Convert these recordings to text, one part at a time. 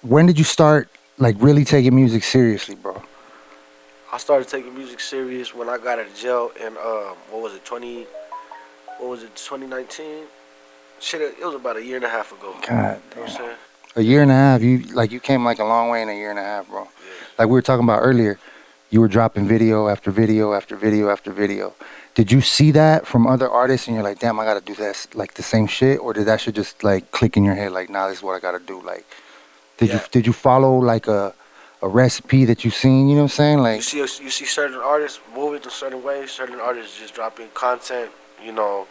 when did you start like really taking music seriously, bro? I started taking music serious when I got out of jail in what was it 2019? Shit, it was about a year and a half ago. God You know what I'm damn. saying? A year and a half. You came like a long way in a year and a half, bro. Yeah. Like we were talking about earlier, you were dropping video after video after video after video. Did you see that from other artists and you're like, damn, I gotta do this like the same shit, or did that shit just like click in your head like, nah, this is what I gotta do? Like, Yeah. did you follow like a recipe that you seen? You know what I'm saying? You Like, see, you see certain artists moving in certain ways. Certain artists just dropping content. You know,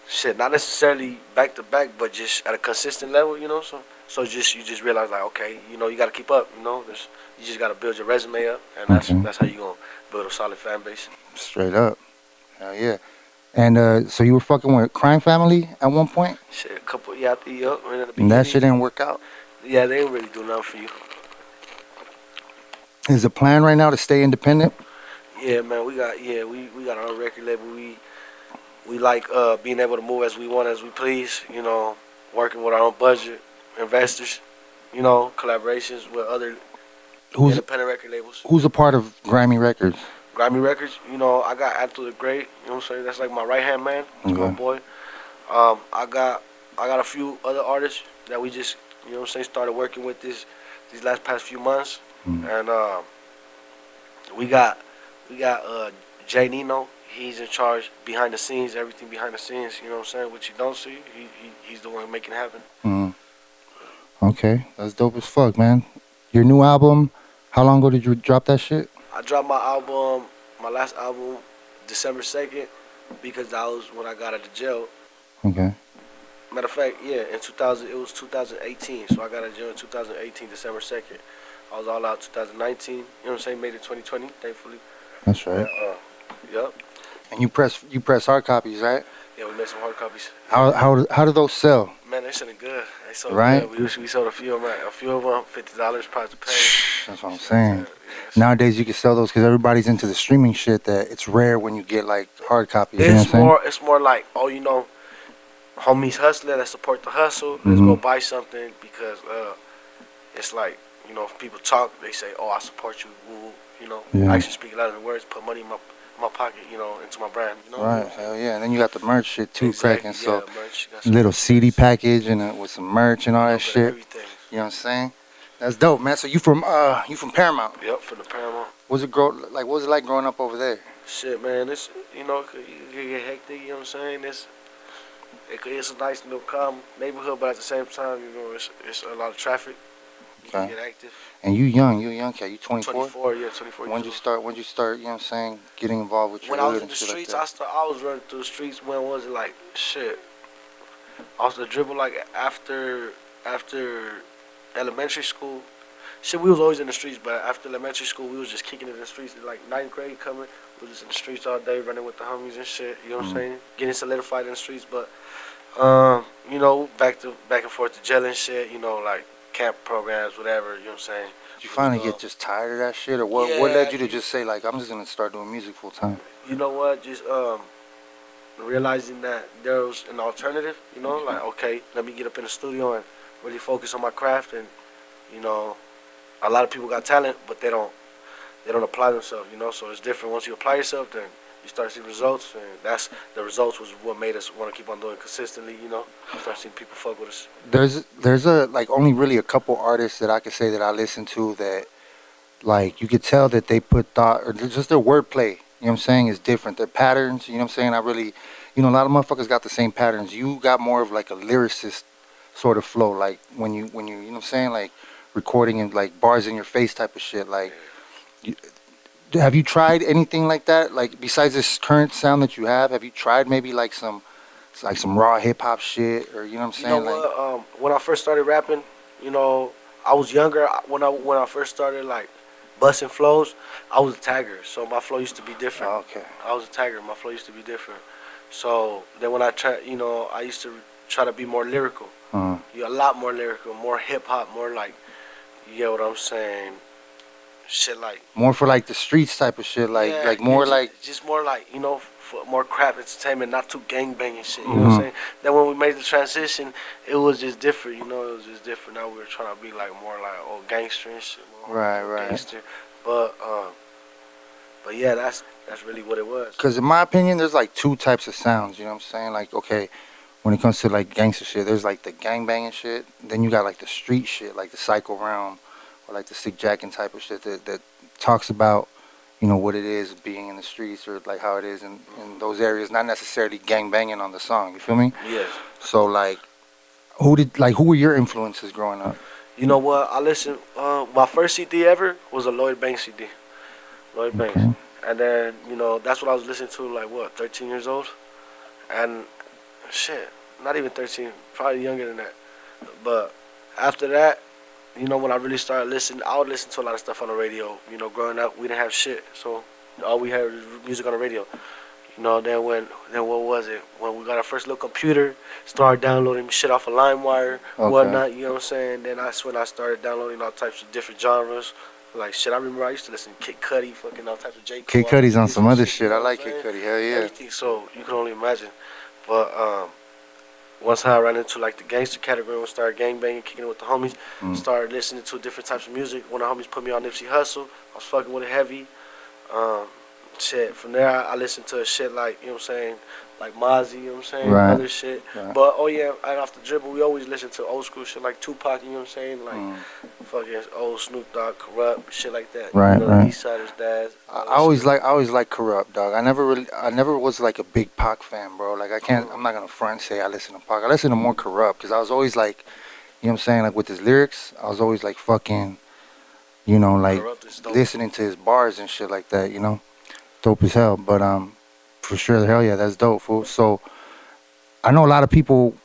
shit, not necessarily back to back, but just at a consistent level. You know, so just you just realize like, okay, you know, you got to keep up. You know, you just got to build your resume up, and okay, that's how you gonna build a solid fan base. straight up, hell yeah. And so you were fucking with Crime Family at one point, Shit, a couple, yeah, right in the and that beginning. shit didn't work out. Yeah, they ain't really do nothing for you. Is the plan right now to stay independent? Yeah, man, we got our own record label. We like being able to move as we want, as we please. You know, working with our own budget, investors. You know, collaborations with other Who's independent record labels. who's a part of Grimy Records? Grammy Records. You know, I got Absolute Great. You know what I'm saying? That's like my right hand man. That's my Okay. boy. I got a few other artists that we just you know what I'm saying started working with these last past few months, Mm. and we got we got Jay Nino. He's in charge behind the scenes, everything behind the scenes. You know what I'm saying? What you don't see, he's the one making it happen. Mm. Okay, that's dope as fuck, man. Your new album, how long ago did you drop that shit? I dropped my album, my last album, December 2nd, because that was when I got out of jail. Okay. Matter of fact, yeah, in 2000, it was 2018. So I got out of jail in 2018, December 2nd. I was all out 2019. You know what I'm saying? Made it 2020, thankfully. That's And, right. yep. And you press hard copies, right? Yeah, we made some hard copies. How do those sell? Man, they selling good. They sold Right? good. We sold a few of them. $50 price to pay. That's what I'm Shit like saying. that. Yes. Nowadays you can sell those because everybody's into the streaming shit. That it's rare when you get like hard copies. You know what I'm saying? It's more like, oh, you know, homies hustler that support the hustle. Let's Mm-hmm. go buy something because it's like, you know, if people talk, they say, oh, I support you. Woo, you know, Yeah. actions speak louder than words. Put money in my pocket, you know, into my brand. You know, Right. Hell yeah. And then you got the merch shit too, exactly. cracking. So Yeah, merch. Got some little CD merchandise, package and with some merch and a all little that bit of shit. everything. You know what I'm saying? That's dope, man. So you from Paramount? Yep, from the Paramount. What was it like growing up over there? Shit, man, it's you know, it could get hectic. You know what I'm saying? It's a nice little calm neighborhood, but at the same time, you know, it's a lot of traffic. You can Okay. get active. And you a young cat. You 24? 24, yeah, 24 years When you old. start? When you start? You know what I'm saying? Getting involved with your When I was hood in and the shit like streets, that. I was running through the streets. When was it like shit? I was the dribble like after elementary school. Shit, we was always in the streets, but after elementary school, we was just kicking it in the streets. Like ninth grade coming, we was just in the streets all day, running with the homies and shit. You know what I'm saying? Getting solidified in the streets, but you know, back and forth to jail and shit. You know, like camp programs, whatever. You know what I'm saying? Did you We would finally go. get just tired of that shit, or what? What Yeah, led you to just say like, I'm just gonna start doing music full time? you know what? Just realizing that there was an alternative. You know, like okay, let me get up in the studio and really focus on my craft. And you know, a lot of people got talent, but they don't apply themselves. You know, so it's different. Once you apply yourself, then you start seeing results, and that's the results was what made us want to keep on doing consistently. You know, start seeing people fuck with us. There's a like only really a couple artists that I could say that I listen to that like you could tell that they put thought or just their wordplay. You know what I'm saying is different. Their patterns. You know what I'm saying. I really, a lot of motherfuckers got the same patterns. You got more of like a lyricist sort of flow. Like when you know what I'm saying like recording and like bars in your face type of shit. Like, you, have you tried anything like that? Like besides this current sound that you have you tried maybe like some raw hip hop shit or you know what I'm You know saying like. what? When I first started rapping, you know, I was younger. When I first started like busting flows, I was a tagger, so my flow used to be different. Oh, okay. I was a tagger. My flow used to be different. So then when I try, you know, I used to try to be more lyrical. Uh, You a lot more lyrical, more hip hop, more like, you get what I'm saying? Shit like More for like the streets type of shit. Like yeah, like more like just more like you know more crap entertainment, not too gang banging shit. You know what I'm Hmm. saying? Then when we made the transition, it was just different. You know, it was just different. Now we're trying to be like more like old gangster and shit, Right, more right. gangster. But um, but yeah, that's really what it was. Because in my opinion, there's like two types of sounds. You know what I'm saying? Like, okay, when it comes to like gangster shit, there's like the gang banging shit. Then you got like the street shit, like the Psycho Realm or like the Sick Jacking type of shit that talks about, what it is being in the streets or like how it is in those areas, not necessarily gang banging on the song. You feel me? Yes. So like, who were your influences growing up? You know what? I listened. My first CD ever was a Lloyd Banks CD. Lloyd Banks. Okay. And then that's what I was listening to. Like what, 13 years old, and shit, not even 13, probably younger than that. But after that, when I really started listening, I would listen to a lot of stuff on the radio. Growing up, we didn't have shit, so all we had was music on the radio. Then what was it? When we got our first little computer, started downloading shit off of LimeWire, Okay. whatnot. You know what I'm saying? Then that's when I started downloading all types of different genres. Like shit, I remember I used to listen to Kid Cudi, fucking all types of J Kid Cole Cudi's on R&B's some and other shit. You shit. I know what I'm like Kid saying? Cudi. Hell yeah. Everything. So you can only imagine. But once I ran into like the gangster category and started gang banging, kicking it with the homies, Mm. started listening to different types of music. When the homies put me on Nipsey Hussle, I was fucking with it heavy. Um, shit. From there, I listened to shit like like Mozzie, you know what I'm saying, Right. other shit. Right. But oh yeah, and off the dribble, we always listen to old school shit like Tupac, you know what I'm saying, like Mm. fucking old Snoop Dogg, Corrupt, shit like that. Right. The Right. East Siders, Dads, I all I that shit. always like Corrupt, dog. I never was like a big Pac fan, bro. Like I'm not gonna front and say I listen to Pac. I listen to more Corrupt because I was always like, what I'm saying, like with his lyrics, I was always like fucking, like Corrupt is dope. listening to his bars and shit like that, dope as hell. But for sure, hell yeah, that's dope, fool. So I know a lot of people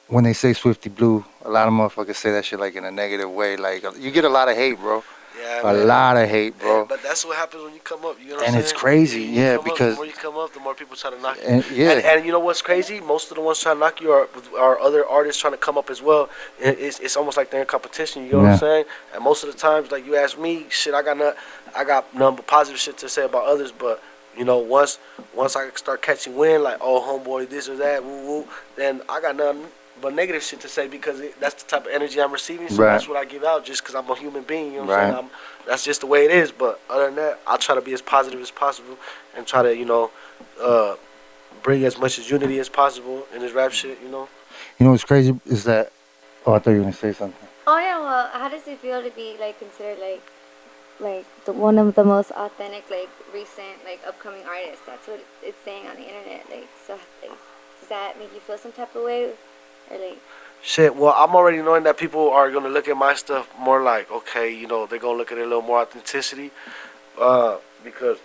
when they say Swifty Blue, a lot of motherfuckers say that shit like in a negative way. Like you get a lot of hate, bro. Yeah, A man. lot of hate, bro. But that's what happens when you come up. You know what And I'm it's saying? crazy, You yeah, come up. The because more you come up, the more people try to knock you. and And yeah, and you know what's crazy? Most of the ones trying to knock you are other artists trying to come up as well. It's almost like they're in competition. You know what I'm yeah, saying? And most of the times, like you ask me, shit, I got none but positive shit to say about others. But once I start catching wind, like oh homeboy, this or that, woo woo, then I got none but negative shit to say because that's the type of energy I'm receiving. So right, that's what I give out just because I'm a human being. You know what I'm right. saying? That's just the way it is. But other than that, I try to be as positive as possible and try to uh, bring as much as unity as possible in this rap shit. What's crazy is that. Oh, I thought you were gonna say something. Oh yeah, well, how does it feel to be like considered like the one of the most authentic, like recent, like upcoming artists? That's what it's saying on the internet. Like, so, like, does that make you feel some type of way, or like? Shit. Well, I'm already knowing that people are gonna look at my stuff more like okay, they're gonna look at it a little more authenticity, because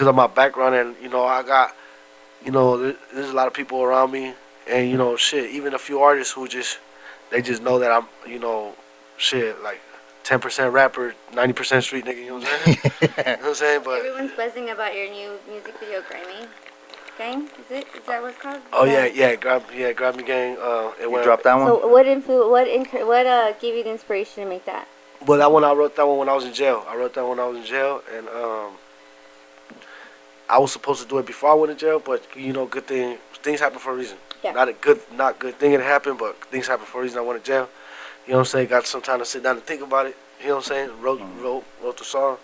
of my background and I got there's a lot of people around me and shit even a few artists who they just know that I'm shit like 10% rapper 90% street nigga, you know what I'm saying? You know what I'm saying? But Everyone's buzzing about your new music video, Grammy Gang. Is that what it's called? oh grab me gang. It You went. dropped that one. So what gave you the inspiration to make that? But that one I wrote that one when I was in jail. I wrote that when I was in jail and I was supposed to do it before I went to jail, but good things happen for a reason. Yeah. Not good thing it happened, but things happen for a reason. I went to jail. You know what I'm saying? Got some time to sit down and think about it. You know what I'm saying? Wrote the song,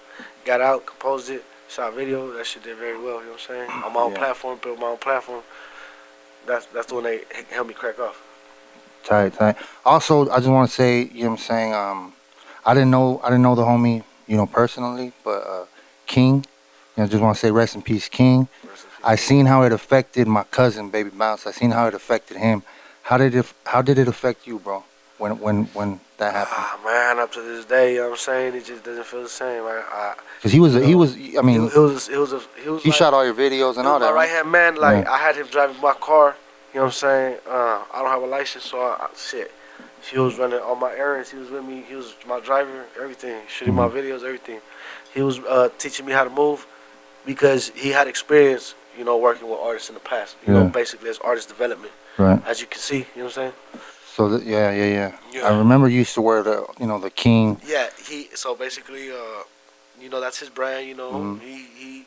got out, composed it, shot video. That shit did very well. You know what I'm saying? On my own Yeah. platform, built my own platform. That's the one they helped me crack off. Tight, tight. Also, I just want to say, what I'm saying. I didn't know the homie, personally, but King. Just want to say rest in peace, King. Rest in peace, I King. seen how it affected my cousin, Baby Bounce. I seen how it affected him. How did it affect you, bro? When that happened? Ah man, up to this day, you know what I'm saying? It just doesn't feel the same. Because he was, You he know, was. I mean, he was he like shot all your videos he and was all my that, right right? hand man. Like Yeah. I had him driving my car. You know what I'm saying? I don't have a license, so shit. He was running all my errands. He was with me. He was my driver. Everything, shooting my Mhm. videos, everything. He was teaching me how to move because he had experience. Working with artists in the past. Yeah. Basically as artist development, Right. as you can see. You know what I'm saying? So yeah, yeah, yeah. I Yeah. remember you used to wear the King. Yeah. So basically, that's his brand. Mhm.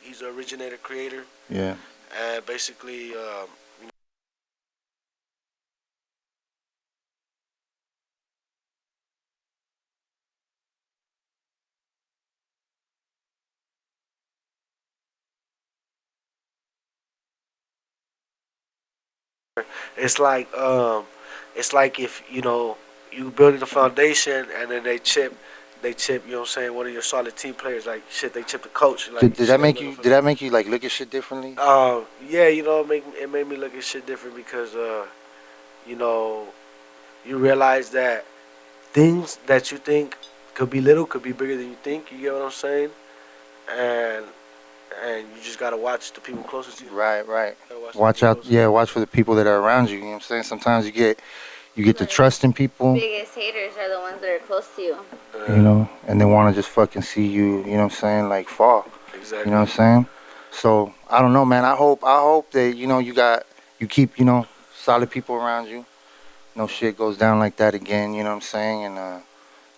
He's the originator, creator. Yeah. and basically, it's like it's like if you building a foundation and then they chip, you know what I'm saying, one of your solid team players, like shit, they chip the coach, like Did that shit, that make you? Did motherfucker. that make you like look at shit differently? Yeah, it made me look at shit different because you know, you realize that things that you think could be little could be bigger than you think. You get what I'm saying? And you just gotta watch the people closest to you. Right, right. Gotta watch the Watch people out. closest to Yeah, watch for the people that are around you. You know what I'm saying? Sometimes you get to Like, trusting people. biggest haters are the ones that are close to you. you. And they want to just fucking see you. You know what I'm saying? Like fall. You know Exactly. what I'm saying? So I don't know, man. I hope that you keep solid people around you. No shit goes down like that again. You know what I'm saying? And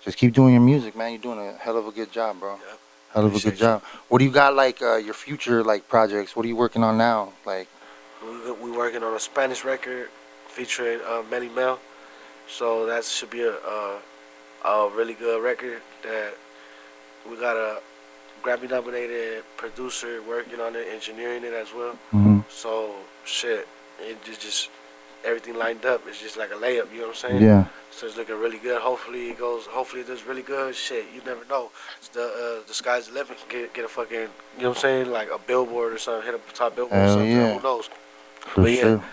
just keep doing your music, man. You're doing a hell of a good job, bro. Yep. Hell of a good Appreciate you. job. What do you got like your future like projects? What are you working on now? Like, We working on a Spanish record featuring Manny Mel. So that should be a really good record. That we got a Grammy nominated producer working on it, engineering it as well. hmm So shit, it just everything lined up. It's just like a layup. You know what I'm saying? yeah. So it's looking really good. Hopefully it goes. Hopefully it does really good. Shit, you never know. It's the sky's the limit. Get a fucking, you know what I'm saying, like a billboard or something. Hit a top billboard or Hell something. yeah, Who knows? for But yeah, sure.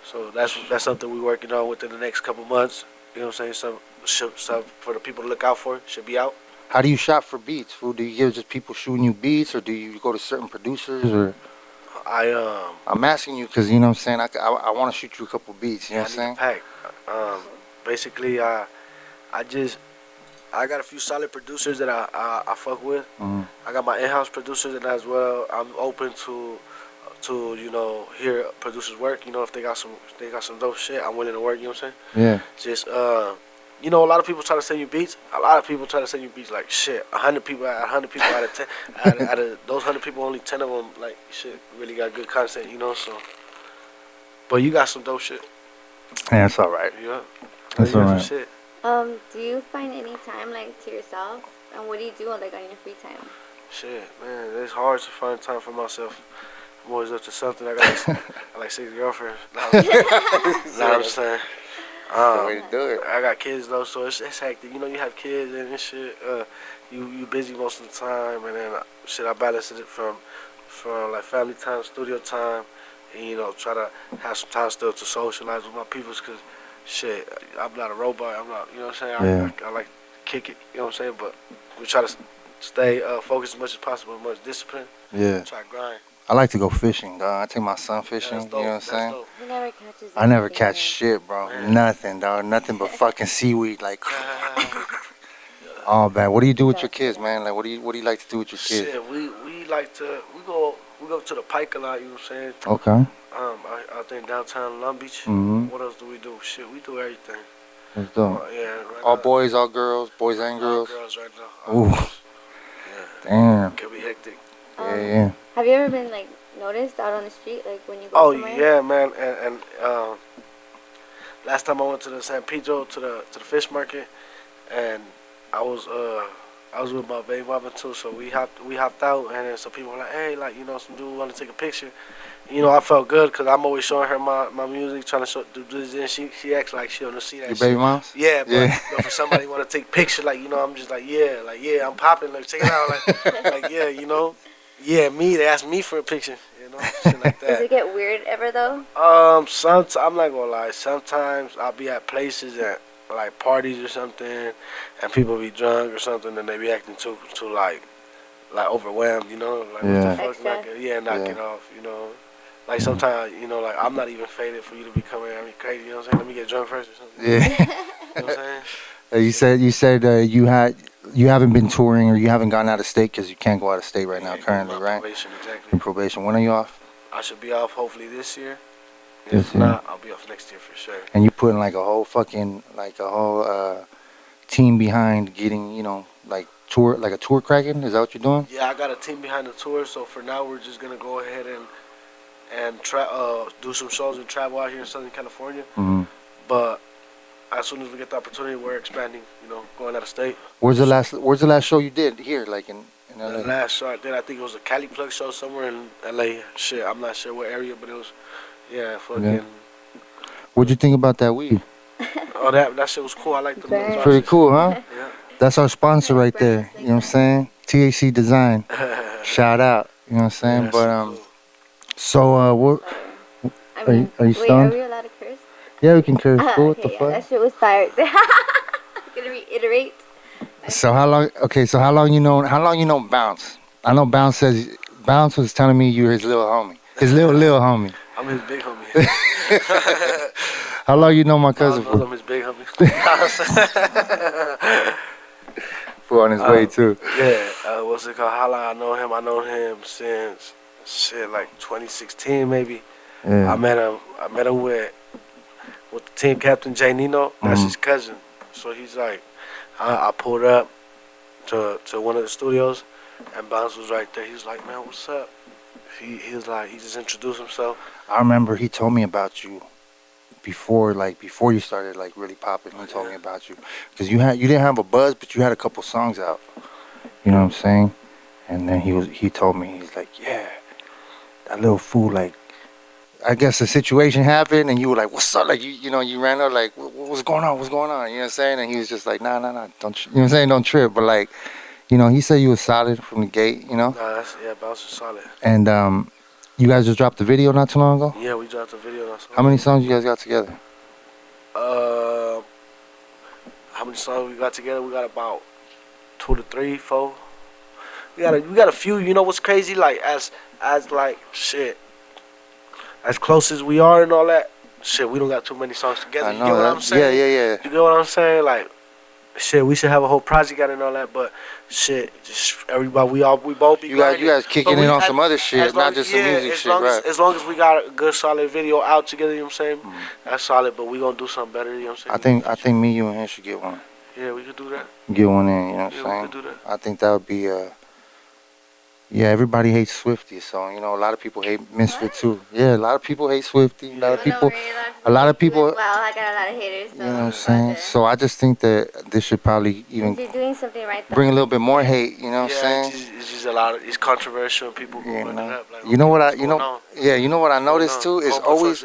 so that's something we're working on within the next couple months. You know what I'm saying? Some for the people to look out for. Should be out. How do you shop for beats? Fool? Do you get just people shooting you beats, or do you go to certain producers? Or I I'm asking you because you know what I'm saying. I want to shoot you a couple beats. You know Yeah, I what need a I'm saying? pack. Um, basically, I just I got a few solid producers that I fuck with. hmm I got my in-house producers and as well. I'm open to hear producers work. If they got some dope shit, I'm willing to work. You know what I'm Yeah. saying? Just a lot of people try to send you beats. A lot of people try to send you beats like shit. 100 people out of 10, out of those 100 people, only 10 of them like shit really got good content. So, but you got some dope shit. Yeah, that's all right. Yeah, That's you all got some right. shit. Do you find any time like to yourself? And what do you do like on your free time? Shit, man, it's hard to find time for myself. I'm always up to something. I got like 6 girlfriends. Nah, I'm saying. The way Um, to do it. I got kids though, so it's hectic. You have kids and shit. You busy most of the time, and then shit, I balance it from like family time, studio time, and try to have some time still to socialize with my peoples. Cause shit, I'm not a robot. I'm not. You know what I'm saying? Yeah. I like to kick it. You know what I'm saying? But we try to stay focused as much as possible, much discipline. Yeah. Try to grind. I like to go fishing, dog. I take my son Yeah, that's fishing. You know dope. what I'm That's saying? dope. He never catches I never anything catch there. shit, bro. Man. Nothing, dog. Nothing but fucking seaweed. Like, Yeah. oh man. What do you do with your That's kids, it. man? Like, what do you like to do with your kids? Shit, we like to we go to the Pike a lot. You know what I'm saying? Okay. Out there in downtown Long Beach. Mm-hmm. What else do we do? Shit, we do everything. That's dope. Yeah, right All now. boys, all girls, boys and All girls. girls right now. All Ooh, girls. Yeah, damn. can be hectic. Yeah, Um, yeah. have you ever been like noticed out on the street, like when you go Oh somewhere? yeah, man. And last time I went to the San Pedro to the fish market, and I was I was with my baby mama too, so we hopped out, and then some people were like, hey, like some dude want to take a picture. I felt good because I'm always showing her my music, trying to do this, and she acts like she don't see that Your shit. baby moms? Yeah, Yeah. but for somebody want to take picture, I'm just like yeah, I'm popping, like check it out, like yeah, yeah, me, they ask me for a picture, shit like Does that. it get weird ever though? Sometimes I'm not gonna lie. Sometimes I'll be at places at like parties or something, and people be drunk or something, and they be acting too like overwhelmed. Like what the Yeah. fuck, Extra. knock Yeah. it off. Like sometimes like I'm not even faded for you to be coming at me crazy. You know what I'm saying? Let me get drunk first or something. Yeah. You know what I'm saying? You said you haven't been touring or you haven't gone out of state because you can't go out of state right now Yeah, currently, my right? probation exactly. In probation. When are you off? I should be off hopefully this year. This If year. not, I'll be off next year for sure. And you putting like a whole fucking like a whole team behind getting like a tour cracking. Is that what you're doing? Yeah, I got a team behind the tour, so for now we're just gonna go ahead and do some shows and travel out here in Southern California. Hmm. But as soon as we get the opportunity, we're expanding. Going out of state. Where's the last show you did here, like in The LA? last show I did, I think it was a Cali Plug show somewhere in LA. Shit, I'm not sure what area, but it was, fucking. Yeah. What'd you think about that weed? Oh, that shit was cool. I like the little Very. Pretty boxes. cool, huh? Yeah. That's our sponsor right there. You know what I'm saying? THC Design. Shout out. You know what I'm saying? Yeah, But cool. so what? I Are mean, you wait, stoned? are we allowed to curse? Yeah, we can curse. Fool. What Okay, the yeah, fuck? that shit was fire. Gonna reiterate. So how long? Okay, so how long you know Bounce? I know Bounce was telling me you were his little homie, his little homie. I'm his big homie. How long you know my I cousin know for? I'm his big homie. For on his way too. Yeah, what's it called? How long I know him? I know him since like 2016 maybe. Yeah. I met him with the team captain Jay Nino. That's his cousin. So he's like, I pulled up to one of the studios, and Bounce was right there. He was like, man, what's up? He was like, he just introduced himself. I remember he told me about you before you started like really popping. He told me about you because you didn't have a buzz, but you had a couple songs out. You know what I'm saying? And then he told me, he's like, yeah, that little fool, like, I guess the situation happened and you were like, what's up? Like you ran up like, what's going on? What's going on? You know what I'm saying? And he was just like, nah, don't you know what I'm saying? Don't trip. But like, he said you was solid from the gate. Nah, Bounce is solid. And you guys just dropped the video not too long ago. Yeah, we dropped a video. How many songs you guys got together? How many songs we got together? We got about 2 to 3, 4. We got a few. You know what's crazy? Like as like shit. As close as we are and all that, shit, we don't got too many songs together. I You know get what that. I'm saying? Yeah. You get what I'm saying? Like, shit, we should have a whole project out and all that, but shit, just everybody, we both be You grinding. guys kicking in on some other shit, not just some music shit, right? As long as we got a good solid video out together, you know what I'm saying? That's solid, but we gonna do something better, you know what I'm saying? I think me, you, and him should get one. Yeah, we could do that. Get one in, you know what I'm Yeah, saying? we could do that. I think that would be yeah, everybody hates Swifty, so a lot of people hate Misfit too. Yeah, a lot of people hate Swifty. A lot of people, Well, I got a lot of haters. So you know what I'm saying? So I just think that this should probably even you're doing something right. Though. bring a little bit more hate. You know what I'm Yeah, saying? it's just a lot of, it's controversial. People You bring it know, up. Like, you know what what's going on? you know what I noticed too is always,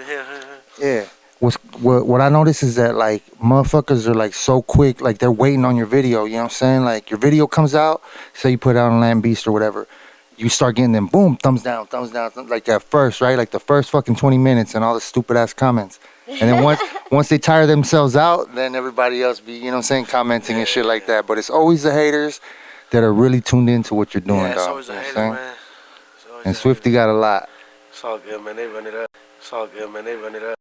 yeah. What I notice is that like motherfuckers are like so quick, like they're waiting on your video. You know what I'm saying? Like your video comes out, say you put it out on Land Beast or whatever, you start getting them boom, thumbs down, like at first, right? Like the first fucking 20 minutes and all the stupid ass comments. And then once they tire themselves out, then everybody else be, you know what I'm saying, commenting and shit like that. But it's always the haters that are really tuned into what you're doing, Yeah, it's dog. always You a know what I'm hater, saying? man. And Swifty got a lot. It's all good, man. They run it up. It's all good, man. They run it up.